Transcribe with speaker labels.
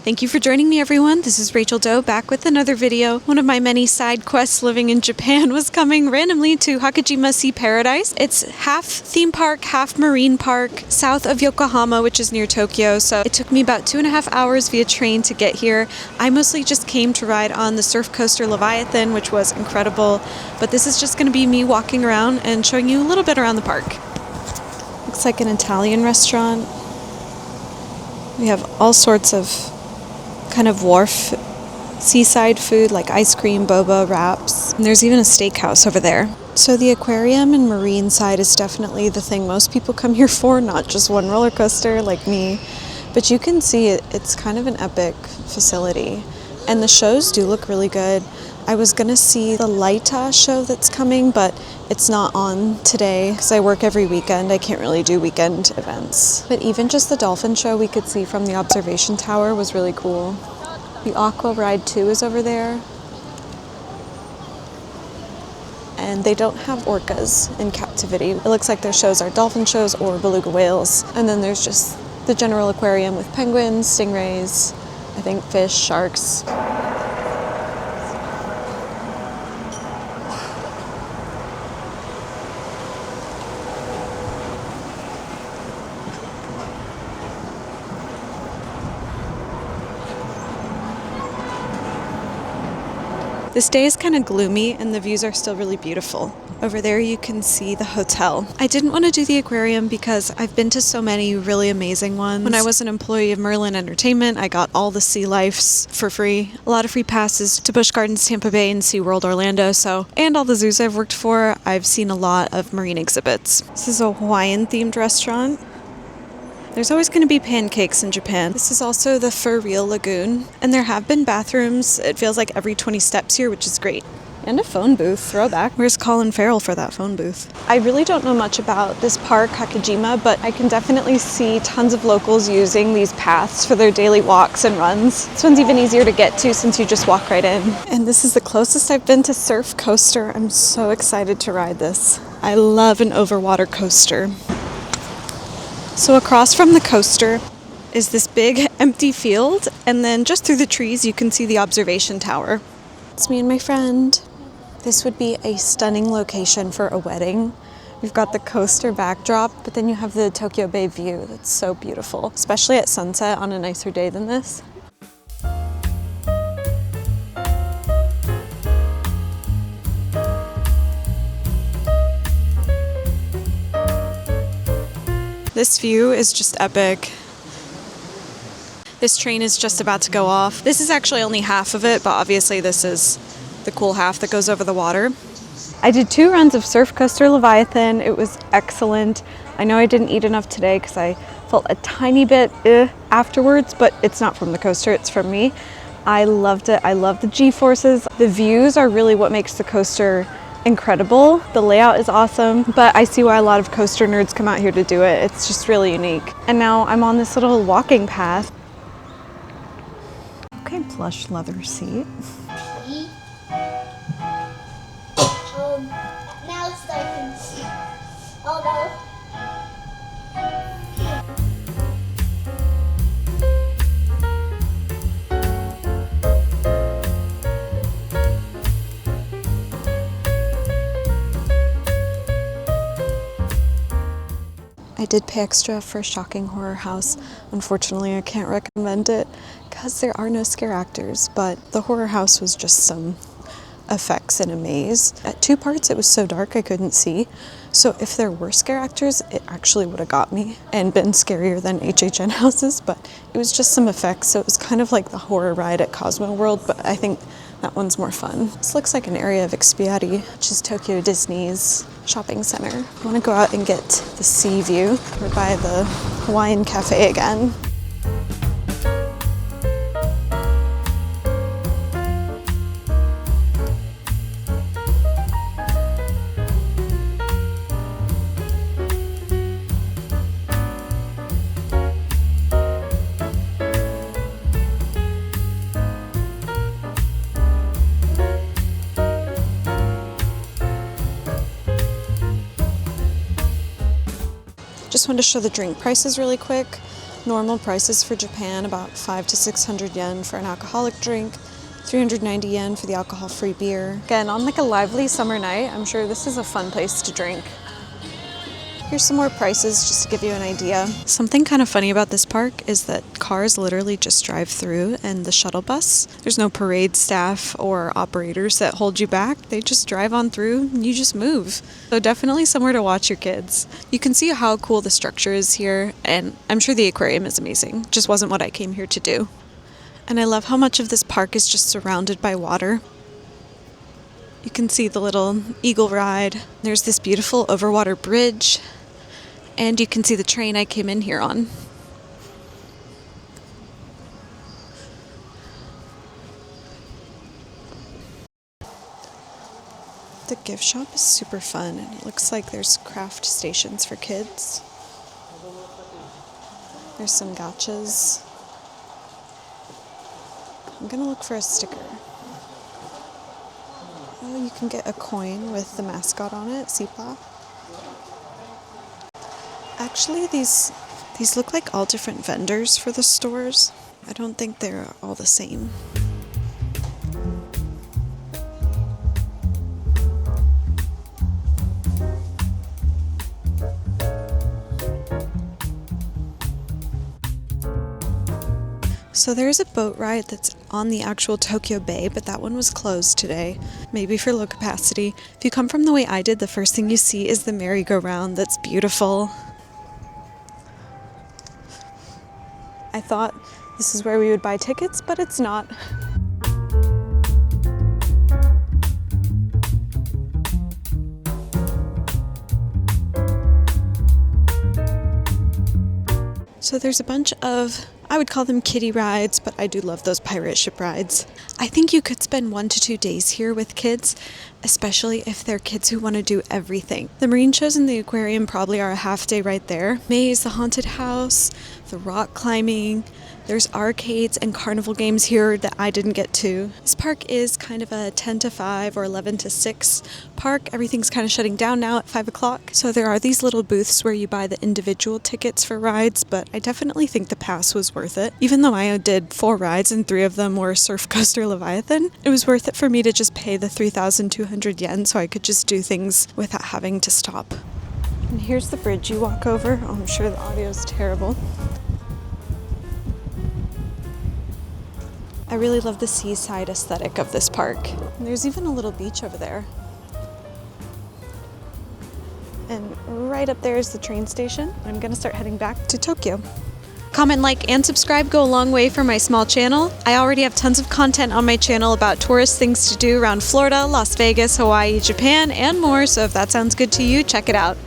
Speaker 1: Thank you for joining me, everyone. This is Rachel Doe back with another video. One of my many side quests living in Japan was coming randomly to Hakkeijima Sea Paradise. It's half theme park, half marine park, south of Yokohama, which is near Tokyo. So it took me about 2.5 hours via train to get here. I mostly just came to ride on the surf coaster Leviathan, which was incredible. But this is just going to be me walking around and showing you a little bit around the park. Looks like an Italian restaurant. We have all sorts of kind of wharf seaside food like ice cream, boba, wraps. And there's even a steakhouse over there. So the aquarium and marine side is definitely the thing most people come here for, not just one roller coaster like me. But you can see it's kind of an epic facility. And the shows do look really good. I was gonna see the Laita show that's coming, but it's not on today because I work every weekend. I can't really do weekend events. But even just the dolphin show we could see from the observation tower was really cool. The aqua ride too is over there. And they don't have orcas in captivity. It looks like their shows are dolphin shows or beluga whales. And then there's just the general aquarium with penguins, stingrays, I think fish, sharks. This day is kind of gloomy and the views are still really beautiful. Over there you can see the hotel. I didn't want to do the aquarium because I've been to so many really amazing ones. When I was an employee of Merlin Entertainment, I got all the sea lifes for free. A lot of free passes to Busch Gardens Tampa Bay and SeaWorld Orlando. And all the zoos I've worked for, I've seen a lot of marine exhibits. This is a Hawaiian themed restaurant. There's always going to be pancakes in Japan. This is also the For Real Lagoon, and there have been bathrooms. It feels like every 20 steps here, which is great. And a phone booth, throwback. Where's Colin Farrell for that phone booth? I really don't know much about this park, Hakkeijima, but I can definitely see tons of locals using these paths for their daily walks and runs. This one's even easier to get to since you just walk right in. And this is the closest I've been to surf coaster. I'm so excited to ride this. I love an overwater coaster. So across from the coaster is this big empty field, and then just through the trees you can see the observation tower. It's me and my friend. This would be a stunning location for a wedding. We've got the coaster backdrop, but then you have the Tokyo Bay view. That's so beautiful, especially at sunset on a nicer day than this. This view is just epic. This train is just about to go off. This is actually only half of it, but obviously this is the cool half that goes over the water. I did 2 runs of Surf Coaster Leviathan. It was excellent. I know I didn't eat enough today because I felt a tiny bit afterwards, but it's not from the coaster, it's from me. I loved it. I love the G-forces. The views are really what makes the coaster incredible. The layout is awesome, but I see why a lot of coaster nerds come out here to do it. It's just really unique. And now I'm on this little walking path. Okay, plush leather seat.
Speaker 2: Now it's like, oh no.
Speaker 1: I did pay extra for Shocking Horror House. Unfortunately, I can't recommend it because there are no scare actors, but the horror house was just some effects in a maze. At 2 parts, it was so dark I couldn't see. So if there were scare actors, it actually would have got me and been scarier than HHN houses, but it was just some effects. So it was kind of like the horror ride at Cosmo World, but I think that one's more fun. This looks like an area of Expiati, which is Tokyo Disney's shopping center. I want to go out and get the sea view. We're by the Hawaiian Cafe again. Just wanted to show the drink prices really quick. Normal prices for Japan, about 500 to 600 yen for an alcoholic drink, 390 yen for the alcohol-free beer. Again, on like a lively summer night, I'm sure this is a fun place to drink. Here's some more prices just to give you an idea. Something kind of funny about this park is that cars literally just drive through, and the shuttle bus, there's no parade staff or operators that hold you back. They just drive on through and you just move. So definitely somewhere to watch your kids. You can see how cool the structure is here, and I'm sure the aquarium is amazing. Just wasn't what I came here to do. And I love how much of this park is just surrounded by water. You can see the little eagle ride. There's this beautiful overwater bridge. And you can see the train I came in here on. The gift shop is super fun, and it looks like there's craft stations for kids. There's some gachas. I'm gonna look for a sticker. Oh, you can get a coin with the mascot on it, Sipa. Actually, these look like all different vendors for the stores. I don't think they're all the same. So there's a boat ride that's on the actual Tokyo Bay, but that one was closed today, maybe for low capacity. If you come from the way I did, the first thing you see is the merry-go-round that's beautiful. I thought this is where we would buy tickets, but it's not. So there's a bunch of, I would call them kiddie rides, but I do love those pirate ship rides. I think you could spend 1 to 2 days here with kids, especially if they're kids who want to do everything. The marine shows in the aquarium probably are a half day right there. Maze, the haunted house, the rock climbing. There's arcades and carnival games here that I didn't get to. This park is kind of a 10 to 5 or 11 to 6 park. Everything's kind of shutting down now at 5 o'clock. So there are these little booths where you buy the individual tickets for rides, but I definitely think the pass was worth it. Even though I did 4 rides and 3 of them were Surf Coaster Leviathan, it was worth it for me to just pay the 3,200 yen so I could just do things without having to stop. And here's the bridge you walk over. Oh, I'm sure the audio is terrible. I really love the seaside aesthetic of this park. And there's even a little beach over there. And right up there is the train station. I'm gonna start heading back to Tokyo. Comment, like, and subscribe go a long way for my small channel. I already have tons of content on my channel about tourist things to do around Florida, Las Vegas, Hawaii, Japan, and more, so if that sounds good to you, check it out.